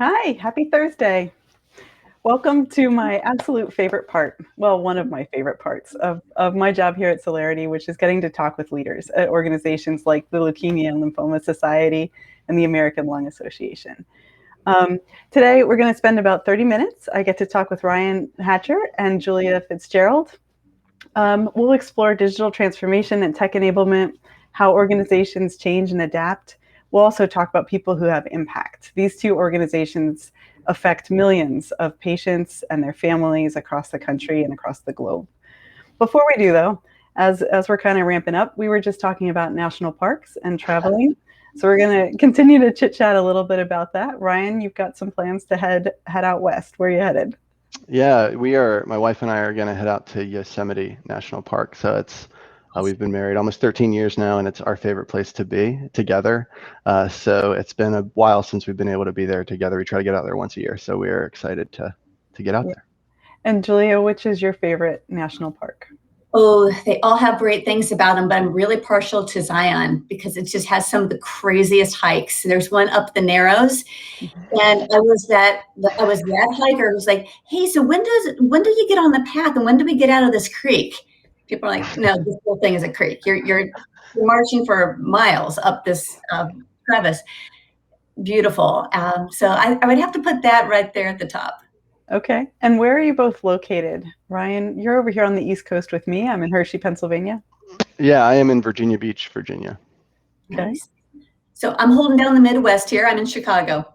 Hi, happy Thursday. Welcome to my absolute favorite part. Well, one of my favorite parts of my job here at Celerity, which is getting to talk with leaders at organizations like the Leukemia and Lymphoma Society and the American Lung Association. Um, Today, we're going to spend about 30 minutes. I get to talk with Ryan Hatcher and Julia Fitzgerald. We'll explore digital transformation and tech enablement, how organizations change and adapt. We'll also talk about people who have impact. These two organizations affect millions of patients and their families across the country and across the globe. Before we do, though, as we're kind of ramping up, we were just talking about national parks and traveling. So we're going to continue to chit chat a little bit about that. Ryan, you've got some plans to head out west. Where are you headed? Yeah, my wife and I are going to head out to Yosemite National Park. So we've been married almost 13 years now, and it's our favorite place to be together. So it's been a while since we've been able to be there together. We try to get out there once a year. So we're excited to get out there. And Julia, which is your favorite national park? Oh, they all have great things about them, but I'm really partial to Zion because it just has some of the craziest hikes. There's one up the Narrows, and I was that hiker who's like, "Hey, so when do you get on the path, and when do we get out of this creek?" People are like, "No, this whole thing is a creek. You're marching for miles up this crevice." Beautiful. So I would have to put that right there at the top. Okay. And where are you both located? Ryan, you're over here on the East Coast with me. I'm in Hershey, Pennsylvania. Yeah, I am in Virginia Beach, Virginia. Okay. Nice. So I'm holding down the Midwest here. I'm in Chicago.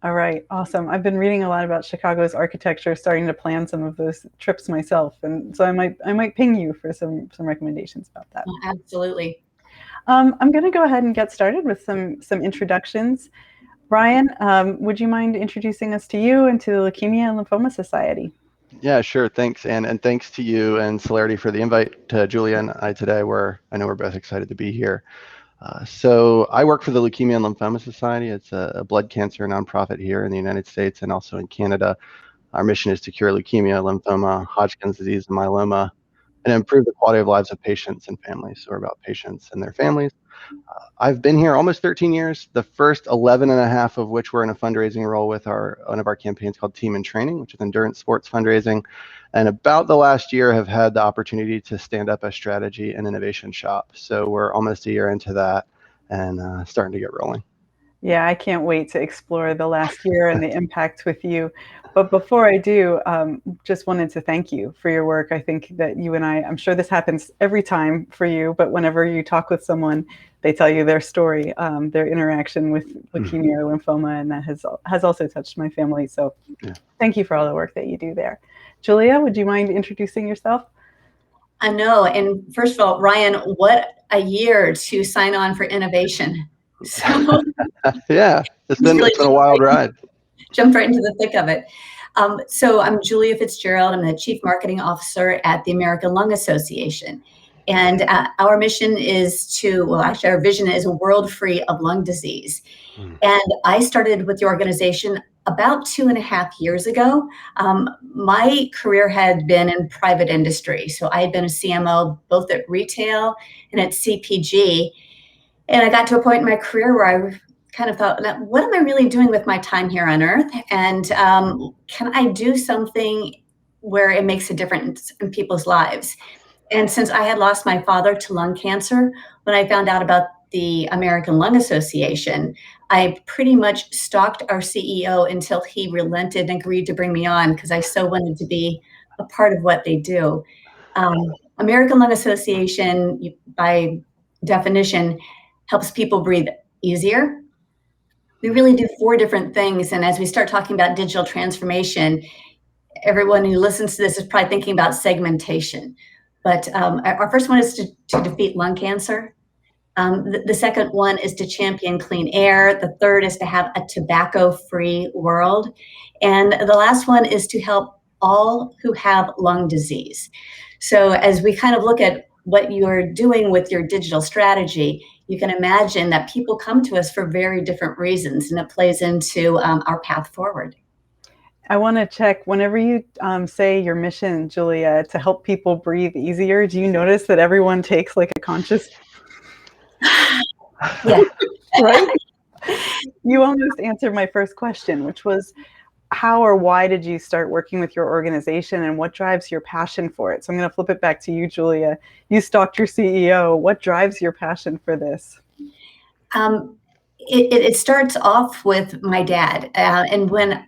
All right. Awesome. I've been reading a lot about Chicago's architecture, starting to plan some of those trips myself. And so I might ping you for some recommendations about that. Oh, absolutely. I'm going to go ahead and get started with some introductions. Ryan, would you mind introducing us to you and to the Leukemia and Lymphoma Society? Yeah, sure. Thanks, Anne. And thanks to you and Celerity for the invite to Julia and I today. I know we're both excited to be here. So I work for the Leukemia and Lymphoma Society. It's a blood cancer nonprofit here in the United States and also in Canada. Our mission is to cure leukemia, lymphoma, Hodgkin's disease, and myeloma, and improve the quality of lives of patients and families. So we're about patients and their families. I've been here almost 13 years, the first 11 and a half of which were in a fundraising role with one of our campaigns called Team in Training, which is endurance sports fundraising. And about the last year have had the opportunity to stand up a strategy and innovation shop. So we're almost a year into that and starting to get rolling. Yeah, I can't wait to explore the last year and the impact with you. But before I do, just wanted to thank you for your work. I think that you and I'm sure this happens every time for you, but whenever you talk with someone, they tell you their story, their interaction with leukemia or lymphoma, and that has also touched my family. So Thank you for all the work that you do there. Julia, would you mind introducing yourself? I know. And first of all, Ryan, what a year to sign on for innovation. So yeah, it's been a wild ride. Jumped right into the thick of it. So I'm Julia Fitzgerald. I'm the Chief Marketing Officer at the American Lung Association. And our mission is actually our vision is a world free of lung disease. And I started with the organization about 2.5 years ago. My career had been in private industry. So I had been a CMO both at retail and at CPG. And I got to a point in my career where I kind of thought, what am I really doing with my time here on Earth? And can I do something where it makes a difference in people's lives? And since I had lost my father to lung cancer, when I found out about the American Lung Association, I pretty much stalked our CEO until he relented and agreed to bring me on because I so wanted to be a part of what they do. American Lung Association, by definition, helps people breathe easier. We really do 4 different things. And as we start talking about digital transformation, everyone who listens to this is probably thinking about segmentation. But our first one is to defeat lung cancer. The second one is to champion clean air. The third is to have a tobacco-free world. And the last one is to help all who have lung disease. So as we kind of look at what you're doing with your digital strategy, you can imagine that people come to us for very different reasons, and it plays into our path forward. I want to check, whenever you say your mission, Julia, to help people breathe easier, do you notice that everyone takes like a conscious? Yeah. Right? You almost answered my first question, which was how or why did you start working with your organization and what drives your passion for it? So I'm going to flip it back to you, Julia. You stalked your CEO. What drives your passion for this? It starts off with my dad. And when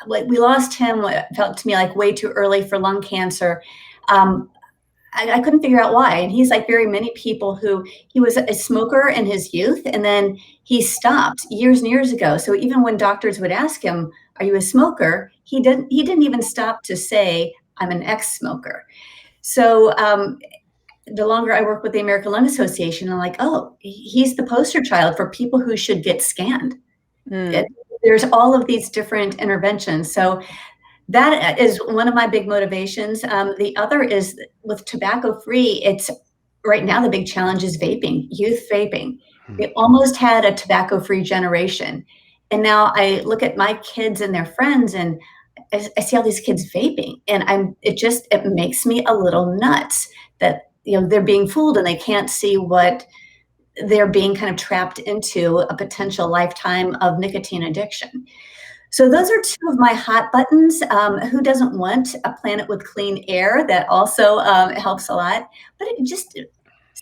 we lost him, it felt to me like way too early for lung cancer. Um, I couldn't figure out why. And he's like very many people who he was a smoker in his youth and then he stopped years and years ago. So even when doctors would ask him, "Are you a smoker?" He didn't even stop to say, "I'm an ex-smoker." So the longer I work with the American Lung Association, I'm like, oh, he's the poster child for people who should get scanned. There's all of these different interventions. So that is one of my big motivations. The other is with tobacco free. It's right now the big challenge is vaping, youth vaping. We almost had a tobacco free generation. And now I look at my kids and their friends and I see all these kids vaping and it makes me a little nuts that they're being fooled and they can't see what they're being kind of trapped into a potential lifetime of nicotine addiction. So those are two of my hot buttons. Who doesn't want a planet with clean air? That also helps a lot. But just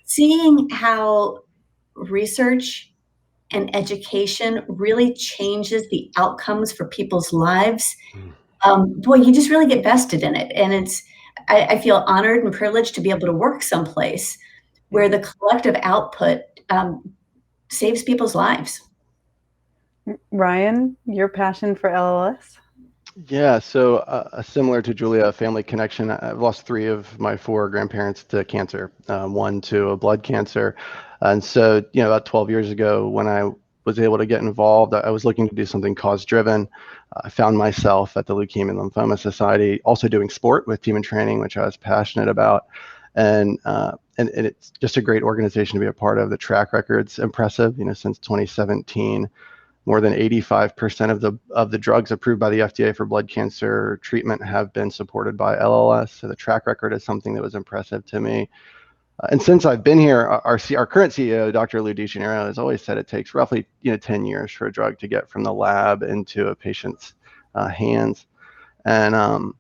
seeing how research and education really changes the outcomes for people's lives, boy, you just really get vested in it. And I feel honored and privileged to be able to work someplace where the collective output saves people's lives. Ryan, your passion for LLS? Yeah, so similar to Julia, a family connection. I've lost 3 of my 4 grandparents to cancer, 1 to a blood cancer. And so, about 12 years ago, when I was able to get involved, I was looking to do something cause-driven. I found myself at the Leukemia and Lymphoma Society, also doing sport with Team and Training, which I was passionate about. And it's just a great organization to be a part of. The track record's impressive, since 2017. More than 85% of the drugs approved by the FDA for blood cancer treatment have been supported by LLS. So the track record is something that was impressive to me. And since I've been here, our current CEO, Dr. Lou DeGennaro, has always said it takes roughly 10 years for a drug to get from the lab into a patient's hands. And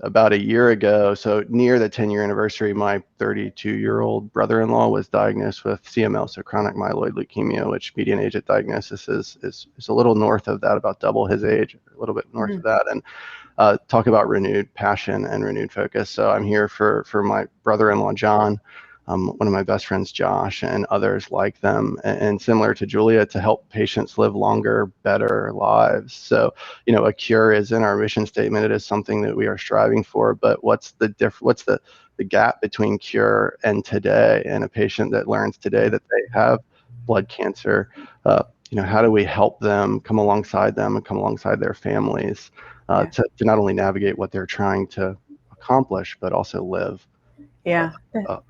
about a year ago, so near the 10-year anniversary, my 32-year-old brother-in-law was diagnosed with CML, so chronic myeloid leukemia, which median age at diagnosis is a little north of that, about double his age, a little bit north of that. And talk about renewed passion and renewed focus. So I'm here for my brother-in-law, John, one of my best friends, Josh, and others like them, and similar to Julia, to help patients live longer, better lives. So, a cure is in our mission statement. It is something that we are striving for, but what's the gap between cure and today, and a patient that learns today that they have blood cancer? How do we help them, come alongside them and come alongside their families to not only navigate what they're trying to accomplish, but also live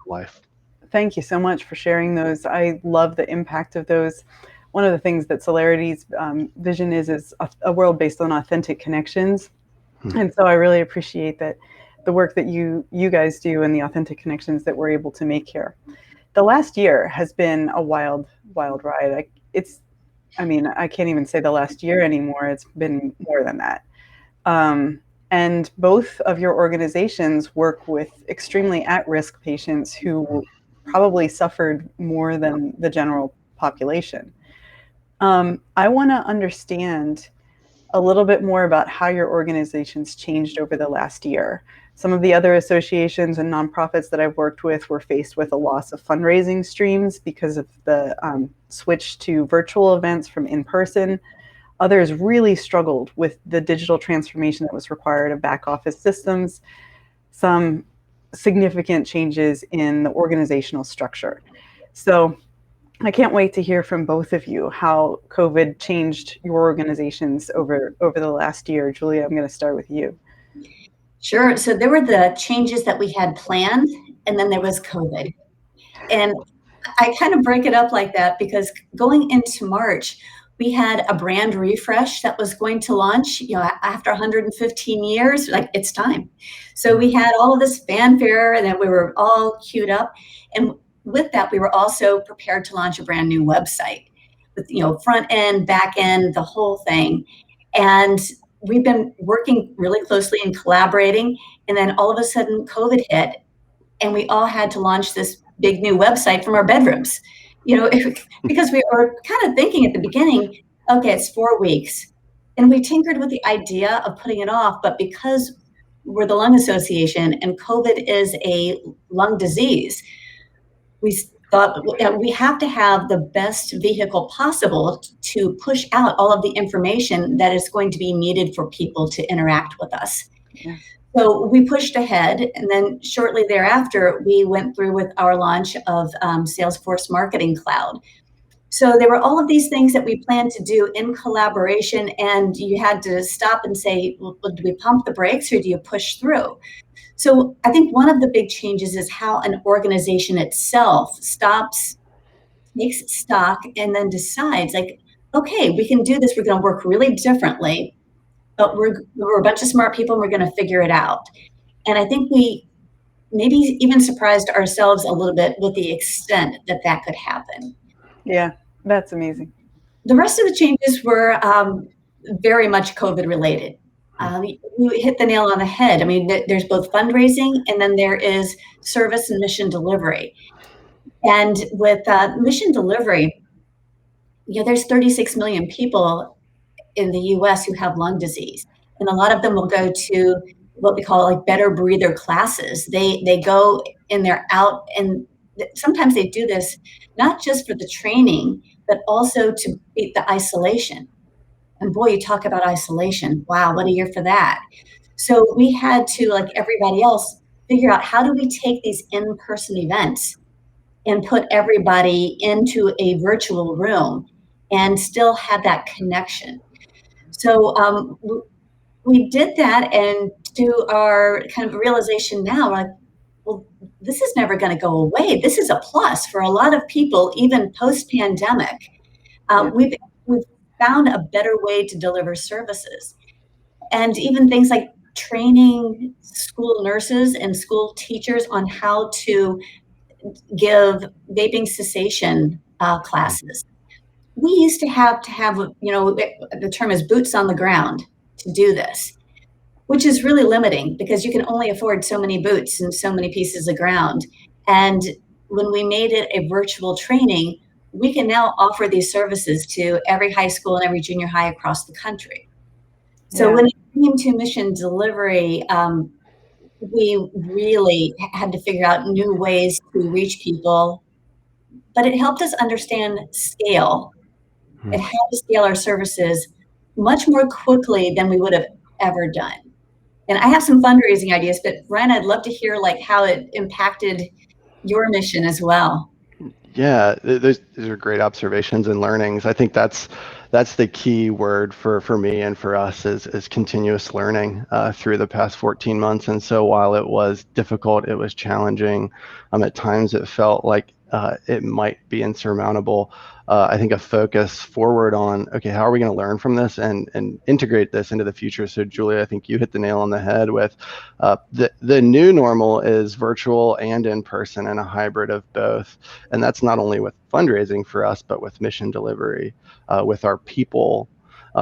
life. Thank you so much for sharing those. I love the impact of those. One of the things that Celerity's vision is a world based on authentic connections. And so I really appreciate that the work that you guys do and the authentic connections that we're able to make here. The last year has been a wild, wild ride. I can't even say the last year anymore. It's been more than that. And both of your organizations work with extremely at-risk patients who probably suffered more than the general population. I want to understand a little bit more about how your organizations changed over the last year. Some of the other associations and nonprofits that I've worked with were faced with a loss of fundraising streams because of the switch to virtual events from in-person. Others really struggled with the digital transformation that was required of back office systems, some significant changes in the organizational structure. So I can't wait to hear from both of you how COVID changed your organizations over the last year. Julia, I'm going to start with you. Sure. So there were the changes that we had planned, and then there was COVID. And I kind of break it up like that because going into March, we had a brand refresh that was going to launch, after 115 years, like it's time. So we had all of this fanfare and then we were all queued up. And with that, we were also prepared to launch a brand new website. with front end, back end, the whole thing. And we've been working really closely and collaborating. And then all of a sudden COVID hit, and we all had to launch this big new website from our bedrooms, because we were kind of thinking at the beginning, okay, it's 4 weeks. And we tinkered with the idea of putting it off, but because we're the lung association and COVID is a lung disease, we thought we have to have the best vehicle possible to push out all of the information that is going to be needed for people to interact with us. Yeah. So we pushed ahead, and then shortly thereafter, we went through with our launch of Salesforce Marketing Cloud. So there were all of these things that we planned to do in collaboration, and you had to stop and say, well, do we pump the brakes or do you push through? So I think one of the big changes is how an organization itself stops, takes stock, and then decides, like, okay, we can do this. We're going to work really differently, but we're a bunch of smart people and we're going to figure it out. And I think we maybe even surprised ourselves a little bit with the extent that that could happen. Yeah, that's amazing. The rest of the changes were very much COVID related. You hit the nail on the head. I mean, there's both fundraising and then there is service and mission delivery. And with mission delivery, there's 36 million people in the US who have lung disease. And a lot of them will go to what we call like better breather classes. They go and they're out, and sometimes they do this not just for the training, but also to beat the isolation. And boy, you talk about isolation. Wow, what a year for that. So we had to, like everybody else, figure out how do we take these in-person events and put everybody into a virtual room and still have that connection. So we did that, and to our kind of realization now, we're like, well, this is never going to go away. This is a plus for a lot of people, even post-pandemic. We've found a better way to deliver services. And even things like training school nurses and school teachers on how to give vaping cessation classes. We used to have, the term is boots on the ground to do this, which is really limiting because you can only afford so many boots and so many pieces of ground. And when we made it a virtual training, we can now offer these services to every high school and every junior high across the country. So when it came to mission delivery, we really had to figure out new ways to reach people, but it helped us understand scale and how to scale our services much more quickly than we would have ever done. And I have some fundraising ideas, but Ryan, I'd love to hear like how it impacted your mission as well. Yeah, those are great observations and learnings. I think that's the key word for me and for us is continuous learning through the past 14 months. And so while it was difficult, it was challenging. At times it felt like it might be insurmountable. I think a focus forward on, okay, how are we going to learn from this and integrate this into the future? So Julia, I think you hit the nail on the head with the new normal is virtual and in person and a hybrid of both. And that's not only with fundraising for us, but with mission delivery, with our people,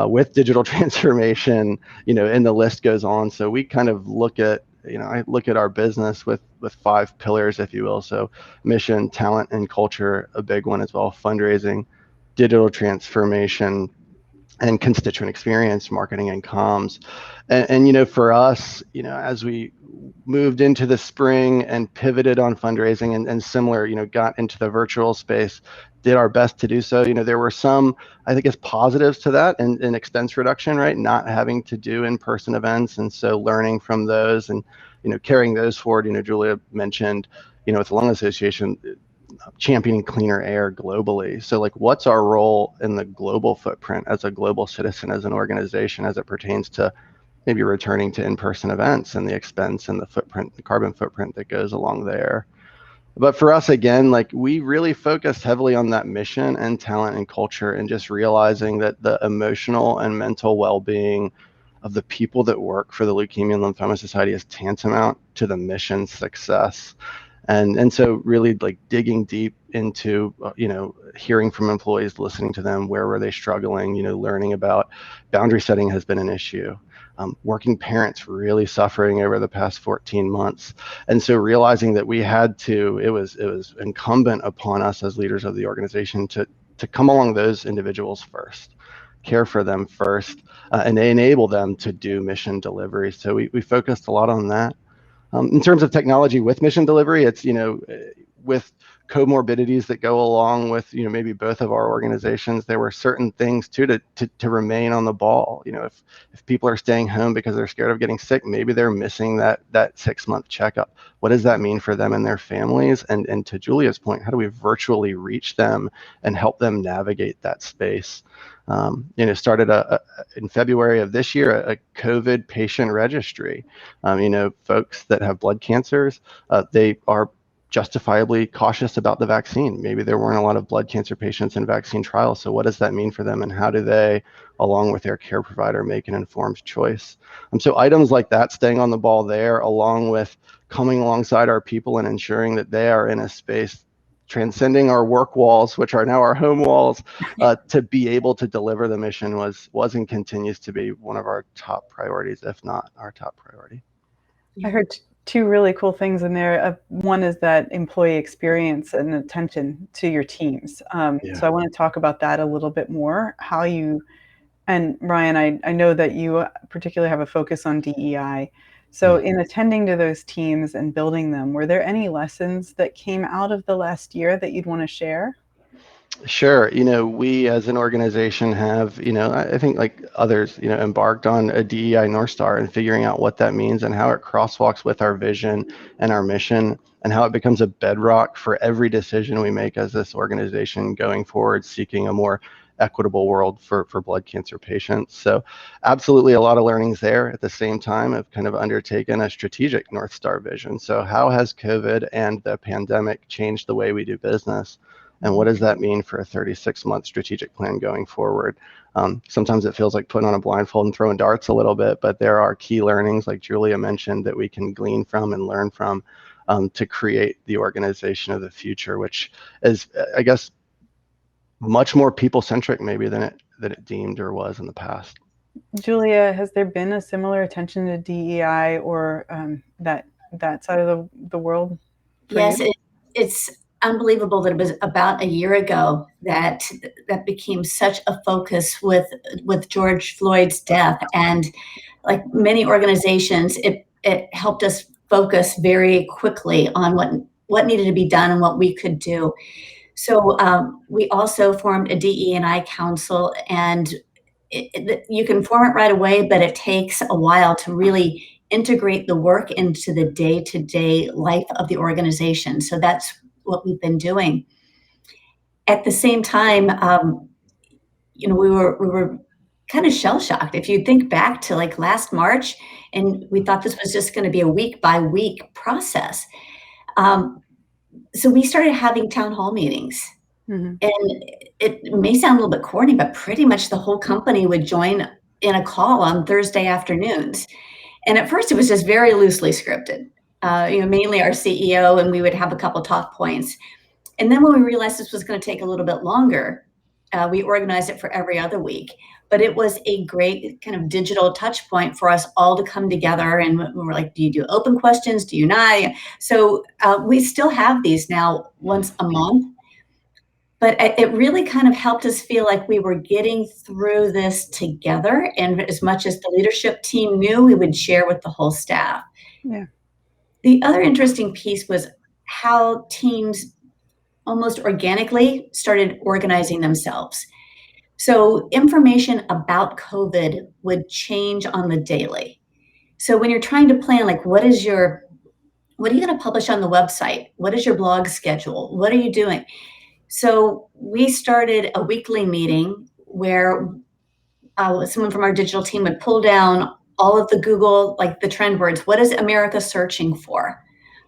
with digital transformation, and the list goes on. So we kind of look at, I look at our business with 5 pillars, if you will. So mission, talent, and culture, a big one as well, fundraising, digital transformation, and constituent experience, marketing and comms. And for us, as we moved into the spring and pivoted on fundraising and similar, got into the virtual space, did our best to do so. There were some, I think, as positives to that and expense reduction, right? Not having to do in-person events. And so learning from those and, carrying those forward, Julia mentioned, with the Lung Association, championing cleaner air globally. So like, what's our role in the global footprint as a global citizen, as an organization, as it pertains to maybe returning to in-person events and the expense and the footprint, the carbon footprint that goes along there. But for us, again, like we really focused heavily on that mission and talent and culture and just realizing that the emotional and mental well-being of the people that work for the Leukemia and Lymphoma Society is tantamount to the mission success. And so really like digging deep into, hearing from employees, listening to them, where were they struggling, learning about boundary setting has been an issue. Working parents really suffering over the past 14 months. And so realizing that we had to, it was incumbent upon us as leaders of the organization to come along those individuals first, care for them first, and enable them to do mission delivery. So we focused a lot on that. In terms of technology with mission delivery, it's, with comorbidities that go along with, maybe both of our organizations, there were certain things too to remain on the ball. If people are staying home because they're scared of getting sick, maybe they're missing that 6-month checkup. What does that mean for them and their families? And to Julia's point, how do we virtually reach them and help them navigate that space? Started in February of this year, a COVID patient registry. Folks that have blood cancers, they are justifiably cautious about the vaccine. Maybe there weren't a lot of blood cancer patients in vaccine trials. So what does that mean for them? And how do they, along with their care provider, make an informed choice? So items like that, staying on the ball there, along with coming alongside our people and ensuring that they are in a space transcending our work walls, which are now our home walls, to be able to deliver the mission was and continues to be one of our top priorities, if not our top priority. I heard two really cool things in there. One is that employee experience and attention to your teams. So I want to talk about that a little bit more. How you, and Ryan, I know that you particularly have a focus on DEI. So in attending to those teams and building them, were there any lessons that came out of the last year that you'd want to share? Sure. We as an organization have, I think like others, embarked on a DEI North Star and figuring out what that means and how it crosswalks with our vision and our mission, and how it becomes a bedrock for every decision we make as this organization going forward, seeking a more equitable world for blood cancer patients. So absolutely a lot of learnings there. At the same time, I've kind of undertaken a strategic North Star vision. So how has COVID and the pandemic changed the way we do business? And what does that mean for a 36-month strategic plan going forward? Sometimes it feels like putting on a blindfold and throwing darts a little bit, but there are key learnings, like Julia mentioned, that we can glean from and learn from to create the organization of the future, which is, I guess, much more people-centric maybe than it deemed or was in the past. Julia, has there been a similar attention to DEI or that side of the world? Yes, it's unbelievable that it was about a year ago that became such a focus with George Floyd's death. And like many organizations, it helped us focus very quickly on what needed to be done and what we could do. So we also formed a DE&I Council, and you can form it right away, but it takes a while to really integrate the work into the day-to-day life of the organization. So that's what we've been doing. At the same time, we were kind of shell-shocked. If you think back to like last March, and we thought this was just going to be a week-by-week process. So we started having town hall meetings. Mm-hmm. And it may sound a little bit corny, but pretty much the whole company would join in a call on Thursday afternoons. And at first it was just very loosely scripted, mainly our CEO, and we would have a couple talk points. And then when we realized this was going to take a little bit longer, we organized it for every other week. But it was a great kind of digital touch point for us all to come together. And we were like, do you do open questions? Do you not? So we still have these now once a month. But it really kind of helped us feel like we were getting through this together. And as much as the leadership team knew, we would share with the whole staff. Yeah. The other interesting piece was how teams almost organically started organizing themselves. So information about COVID would change on the daily. So when you're trying to plan, like, what are you going to publish on the website? What is your blog schedule? What are you doing? So we started a weekly meeting where someone from our digital team would pull down all of the Google, like the trend words. What is America searching for?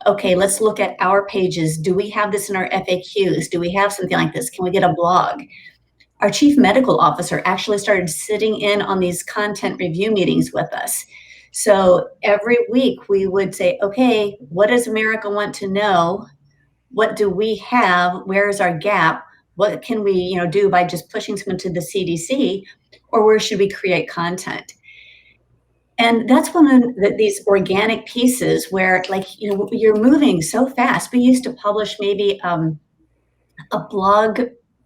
Okay, let's look at our pages. Do we have this in our FAQs? Do we have something like this? Can we get a blog? Our chief medical officer actually started sitting in on these content review meetings with us. So every week we would say, okay, what does America want to know? What do we have? Where is our gap? What can we, do by just pushing someone to the CDC, or where should we create content? And that's one of these organic pieces where, like, you're moving so fast. We used to publish maybe a blog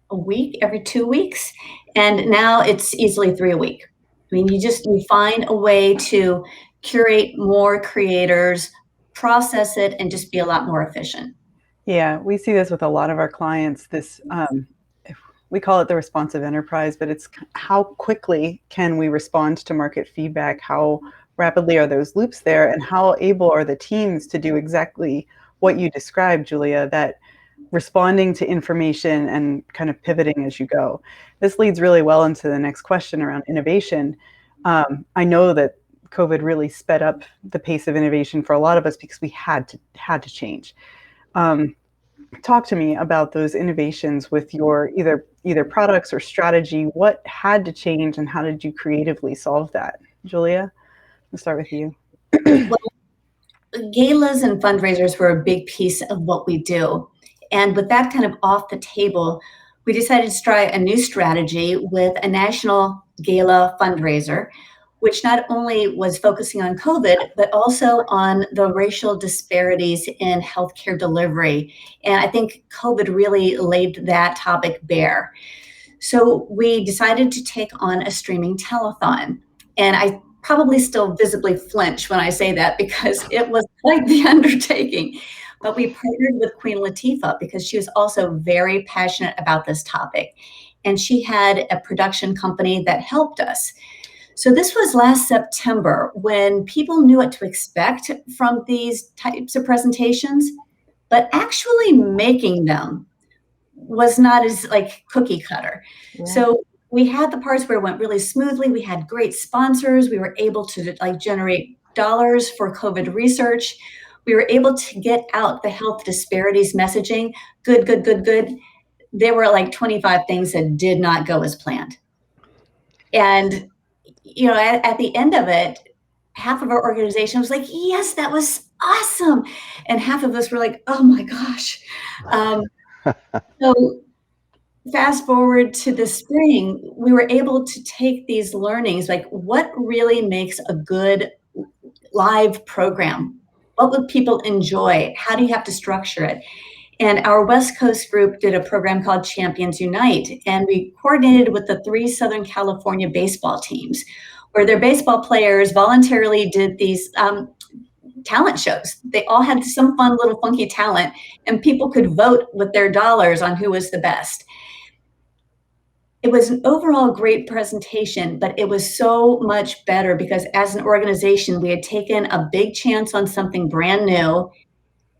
a week, every 2 weeks, and now it's easily 3 a week. I mean, you find a way to curate more creators, process it, and just be a lot more efficient. Yeah, we see this with a lot of our clients. We call it the responsive enterprise, but it's how quickly can we respond to market feedback? How rapidly are those loops there? And how able are the teams to do exactly what you described, Julia, that responding to information and kind of pivoting as you go. This leads really well into the next question around innovation. I know that COVID really sped up the pace of innovation for a lot of us because we had to change. Talk to me about those innovations with your either products or strategy. What had to change and how did you creatively solve that? Julia, I'll start with you. Well, galas and fundraisers were a big piece of what we do. And with that kind of off the table, we decided to try a new strategy with a national gala fundraiser, which not only was focusing on COVID, but also on the racial disparities in healthcare delivery. And I think COVID really laid that topic bare. So we decided to take on a streaming telethon. And I probably still visibly flinch when I say that because it was quite the undertaking. But we partnered with Queen Latifah because she was also very passionate about this topic. And she had a production company that helped us. So this was last September when people knew what to expect from these types of presentations, but actually making them was not as like cookie cutter. Yeah. So we had the parts where it went really smoothly. We had great sponsors. We were able to generate dollars for COVID research. We were able to get out the health disparities messaging. Good. There were like 25 things that did not go as planned. And, at the end of it, half of our organization was like, yes, that was awesome. And half of us were like, oh my gosh. So fast forward to the spring, we were able to take these learnings, like what really makes a good live program? What would people enjoy? How do you have to structure it? And our West Coast group did a program called Champions Unite, and we coordinated with the 3 Southern California baseball teams, where their baseball players voluntarily did these talent shows. They all had some fun little funky talent, and people could vote with their dollars on who was the best. It was an overall great presentation, but it was so much better because as an organization, we had taken a big chance on something brand new,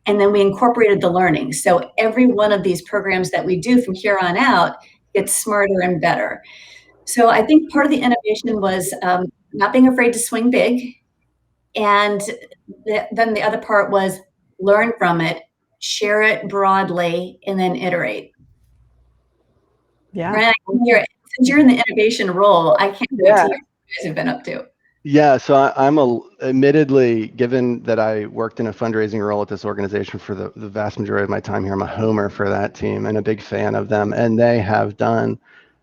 and then we incorporated the learning. So every one of these programs that we do from here on out gets smarter and better. So I think part of the innovation was not being afraid to swing big. And then the other part was learn from it, share it broadly, and then iterate. Yeah. Brent, since you're in the innovation role, I can't wait to hear what you guys have been up to. Yeah, so I'm admittedly, given that I worked in a fundraising role at this organization for the vast majority of my time here, I'm a homer for that team and a big fan of them. And they have done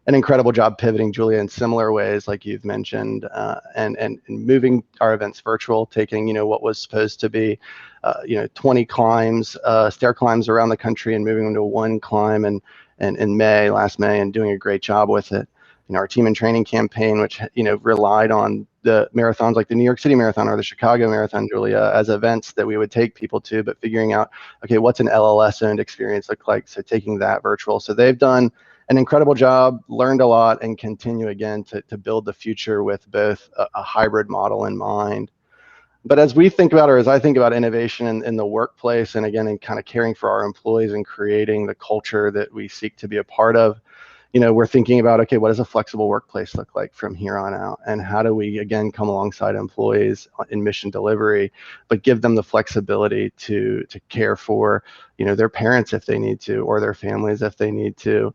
an incredible job pivoting, Julia, in similar ways, like you've mentioned, and moving our events virtual, taking, what was supposed to be, 20 climbs, stair climbs around the country and moving them to one climb and in last May, and doing a great job with it. Our team and training campaign, which, relied on the marathons like the New York City Marathon or the Chicago Marathon, Julia, as events that we would take people to, but figuring out, okay, what's an LLS-owned experience look like? So taking that virtual. So they've done an incredible job, learned a lot, and continue again to build the future with both a hybrid model in mind. But as we think about, or as I think about innovation in the workplace, and again, in kind of caring for our employees and creating the culture that we seek to be a part of, we're thinking about, okay, what does a flexible workplace look like from here on out? And how do we, again, come alongside employees in mission delivery, but give them the flexibility to care for, their parents if they need to, or their families if they need to.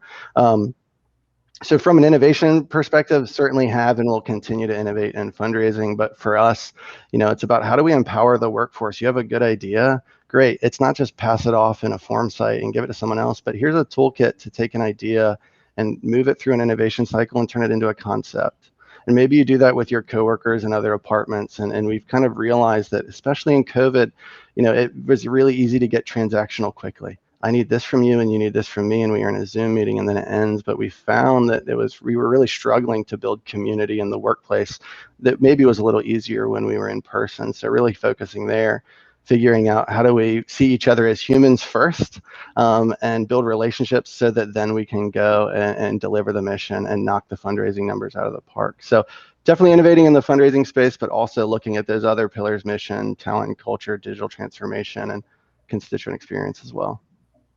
So from an innovation perspective, certainly have and will continue to innovate in fundraising. But for us, it's about how do we empower the workforce? You have a good idea, great. It's not just pass it off in a form site and give it to someone else, but here's a toolkit to take an idea and move it through an innovation cycle and turn it into a concept. And maybe you do that with your coworkers and other departments. And we've kind of realized that, especially in COVID, it was really easy to get transactional quickly. I need this from you and you need this from me, and we are in a Zoom meeting and then it ends. But we found that we were really struggling to build community in the workplace that maybe was a little easier when we were in person. So really focusing there, figuring out how do we see each other as humans first, and build relationships so that then we can go and deliver the mission and knock the fundraising numbers out of the park. So definitely innovating in the fundraising space, but also looking at those other pillars: mission, talent and culture, digital transformation, and constituent experience as well.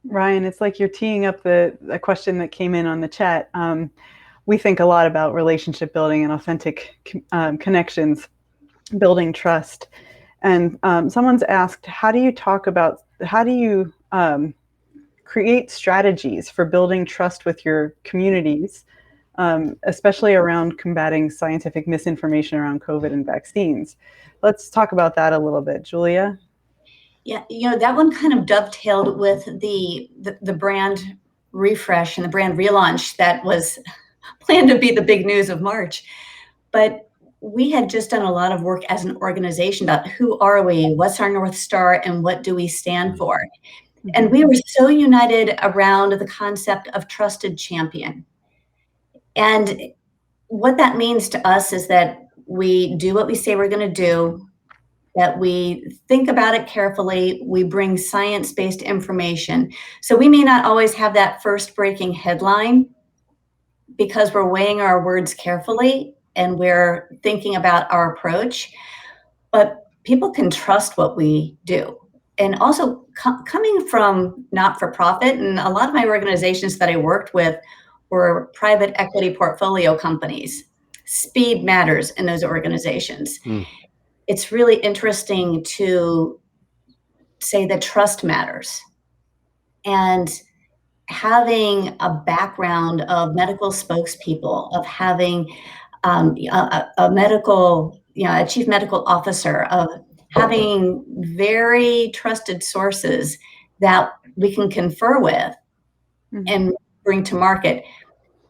Ryan, it's like you're teeing up the question that came in on the chat. We think a lot about relationship building and authentic connections, building trust. And someone's asked, how do you create strategies for building trust with your communities, especially around combating scientific misinformation around COVID and vaccines? Let's talk about that a little bit. Julia? Yeah, that one kind of dovetailed with the brand refresh and the brand relaunch that was planned to be the big news of March. But we had just done a lot of work as an organization about who are we, what's our North Star, and what do we stand for. Mm-hmm. And we were so united around the concept of trusted champion. And what that means to us is that we do what we say we're going to do, that we think about it carefully, we bring science-based information. So we may not always have that first breaking headline because we're weighing our words carefully and we're thinking about our approach, but people can trust what we do. And also coming from not-for-profit, and a lot of my organizations that I worked with were private equity portfolio companies. Speed matters in those organizations. It's really interesting to say that trust matters. And having a background of medical spokespeople, of having a medical, a chief medical officer, of having very trusted sources that we can confer with and bring to market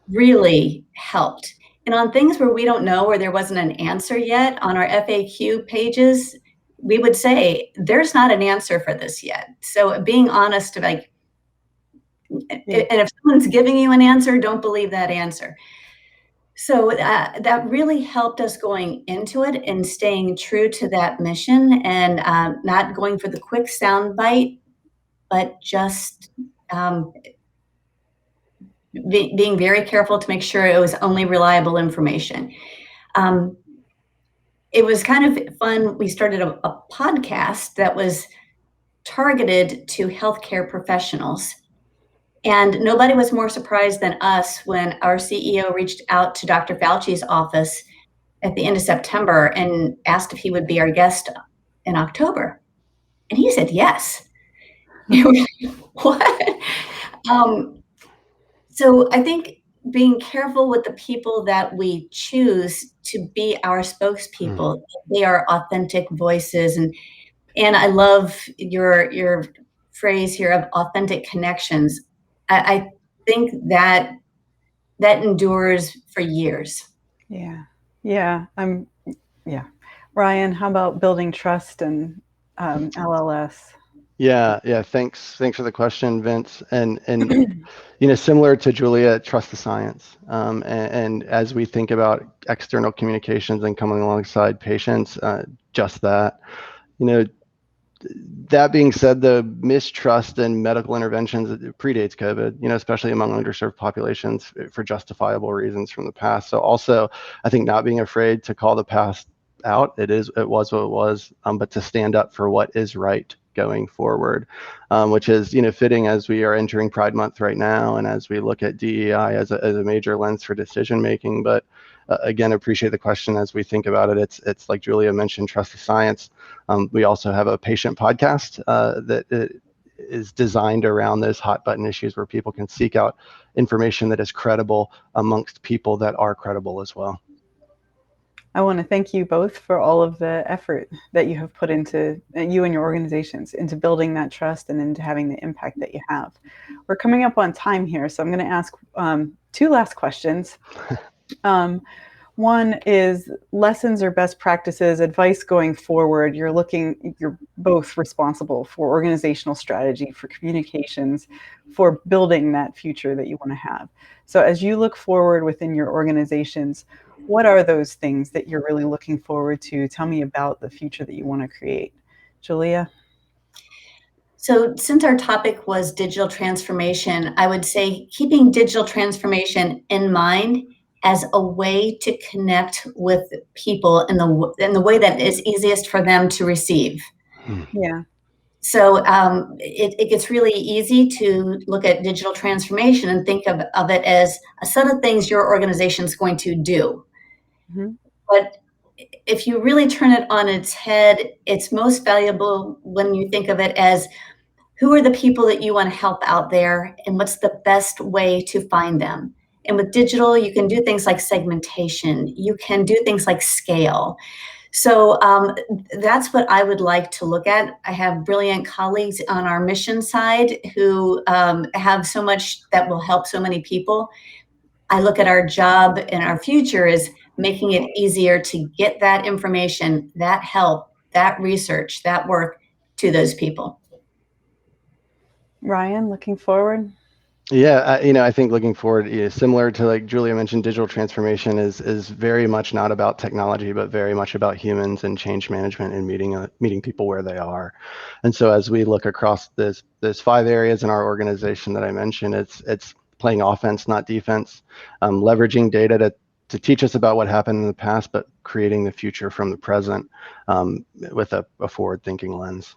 really helped. And on things where we don't know, where there wasn't an answer yet, on our FAQ pages, we would say, there's not an answer for this yet. So being honest, and if someone's giving you an answer, don't believe that answer. So that really helped us going into it and staying true to that mission, and not going for the quick soundbite, but just being very careful to make sure it was only reliable information. It was kind of fun. We started a podcast that was targeted to healthcare professionals. And nobody was more surprised than us when our CEO reached out to Dr. Fauci's office at the end of September and asked if he would be our guest in October. And he said yes. What? So I think being careful with the people that we choose to be our spokespeople, they are authentic voices. And I love your phrase here of authentic connections. I think that endures for years. Yeah. Ryan, how about building trust and LLS? Yeah. Thanks for the question, Vince. And similar to Julia, trust the science. And as we think about external communications and coming alongside patients, just that. That being said, the mistrust in medical interventions predates COVID, especially among underserved populations for justifiable reasons from the past. So also, I think not being afraid to call the past out. It was what it was, but to stand up for what is right going forward, which is, fitting as we are entering Pride Month right now, and as we look at DEI as a major lens for decision making. But again, appreciate the question as we think about it. It's like Julia mentioned, trust the science. We also have a patient podcast that is designed around those hot button issues where people can seek out information that is credible amongst people that are credible as well. I want to thank you both for all of the effort that you have put into, you and your organizations, into building that trust and into having the impact that you have. We're coming up on time here, so I'm going to ask two last questions. One is lessons or best practices, advice going forward. You're both responsible for organizational strategy, for communications, for building that future that you want to have. So as you look forward within your organizations, what are those things that you're really looking forward to? Tell me about the future that you want to create. Julia? So since our topic was digital transformation, I would say keeping digital transformation in mind as a way to connect with people in the way that is easiest for them to receive. Yeah. So it gets really easy to look at digital transformation and think of it as a set of things your organization is going to do. Mm-hmm. But if you really turn it on its head, it's most valuable when you think of it as who are the people that you want to help out there and what's the best way to find them. And with digital, you can do things like segmentation. You can do things like scale. So that's what I would like to look at. I have brilliant colleagues on our mission side who have so much that will help so many people. I look at our job and our future as making it easier to get that information, that help, that research, that work to those people. Ryan, looking forward? Yeah, I think looking forward, similar to like Julia mentioned, digital transformation is very much not about technology, but very much about humans and change management and meeting people where they are. And so as we look across this 5 areas in our organization that I mentioned, it's playing offense, not defense, leveraging data to teach us about what happened in the past, but creating the future from the present with a forward-thinking lens.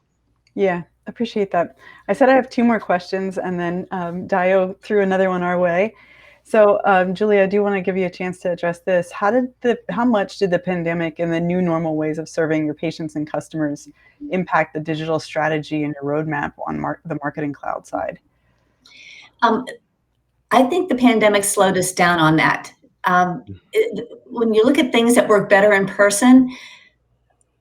Yeah, appreciate that. I said I have 2 more questions, and then Dio threw another one our way. So, Julia, I do want to give you a chance to address this. How much did the pandemic and the new normal ways of serving your patients and customers impact the digital strategy and your roadmap on the marketing cloud side? I think the pandemic slowed us down on that. When you look at things that work better in person,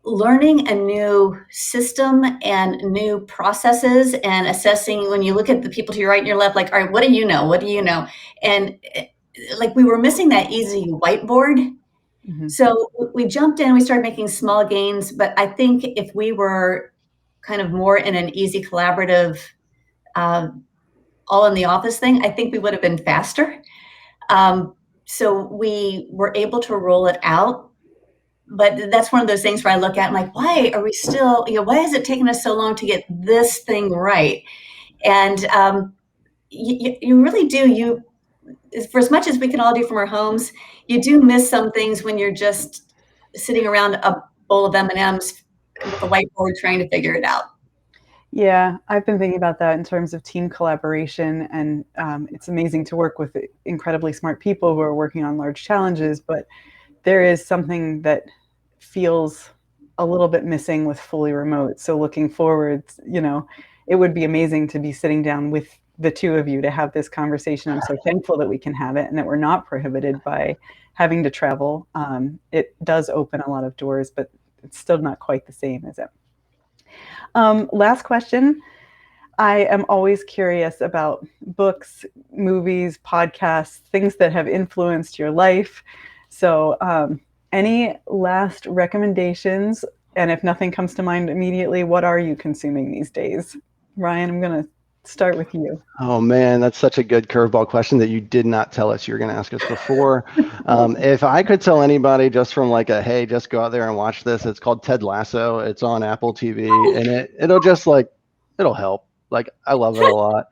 learning a new system and new processes and assessing, when you look at the people to your right and your left, like, all right, what do you know? What do you know? And like we were missing that easy whiteboard. Mm-hmm. So we jumped in, we started making small gains, but I think if we were kind of more in an easy collaborative, all in the office thing, I think we would have been faster. So we were able to roll it out. But that's one of those things where I look at and like, why are we still, why has it taken us so long to get this thing right? And you really do, for as much as we can all do from our homes, you do miss some things when you're just sitting around a bowl of M&Ms with a whiteboard trying to figure it out. Yeah, I've been thinking about that in terms of team collaboration, and it's amazing to work with incredibly smart people who are working on large challenges, but there is something that feels a little bit missing with fully remote. So looking forward, it would be amazing to be sitting down with the 2 of you to have this conversation. I'm so thankful that we can have it and that we're not prohibited by having to travel. It does open a lot of doors, but it's still not quite the same, is it? Last question. I am always curious about books, movies, podcasts, things that have influenced your life. So any last recommendations? And if nothing comes to mind immediately, what are you consuming these days? Ryan, I'm going to start with you. Oh man, that's such a good curveball question that you did not tell us you were going to ask us before. If I could tell anybody just from like hey, just go out there and watch this, it's called Ted Lasso. It's on Apple TV, and it'll help. Like, I love it a lot.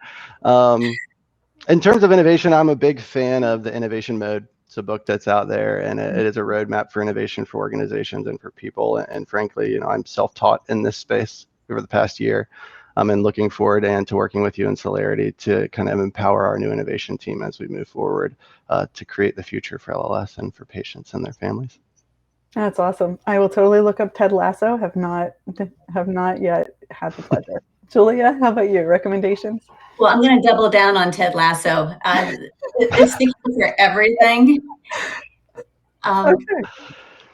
In terms of innovation, I'm a big fan of the Innovation Mode. It's a book that's out there, and it is a roadmap for innovation for organizations and for people. And frankly, I'm self-taught in this space over the past year. And looking forward to working with you in Celerity to kind of empower our new innovation team as we move forward to create the future for LLS and for patients and their families. That's awesome. I will totally look up Ted Lasso. Have not yet had the pleasure. Julia, how about you? Recommendations? Well, I'm going to double down on Ted Lasso. It's the key for everything. Okay.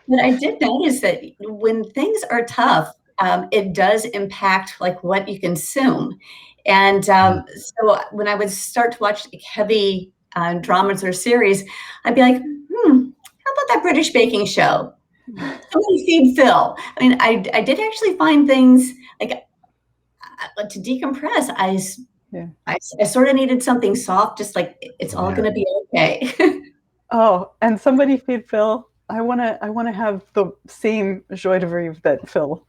But I did notice that when things are tough, it does impact like what you consume. And so when I would start to watch like, heavy dramas or series, I'd be like, how about that British baking show? Somebody feed Phil. I mean, I did actually find things like to decompress. I sort of needed something soft, just like it's all going to be okay. Oh, and somebody feed Phil. I wanna have the same joie de vivre that Phil.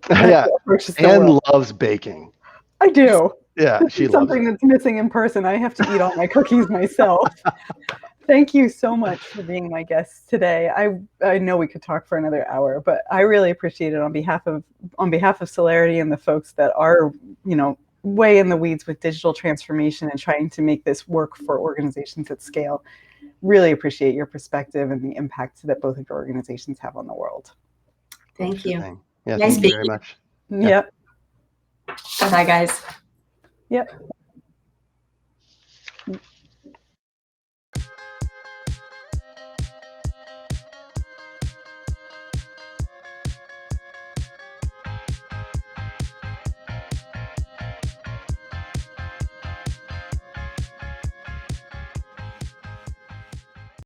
Yeah, approaches the Anne world. loves baking. I do. Yeah, This she is loves something it. that's missing in person. I have to eat all my cookies myself. Thank you so much for being my guest today. I know we could talk for another hour, but I really appreciate it on behalf of Celerity and the folks that are, way in the weeds with digital transformation and trying to make this work for organizations at scale. Really appreciate your perspective and the impact that both of your organizations have on the world. Thank you. Yeah, Nice thank you very much. Yep. Bye-bye, guys. Yep.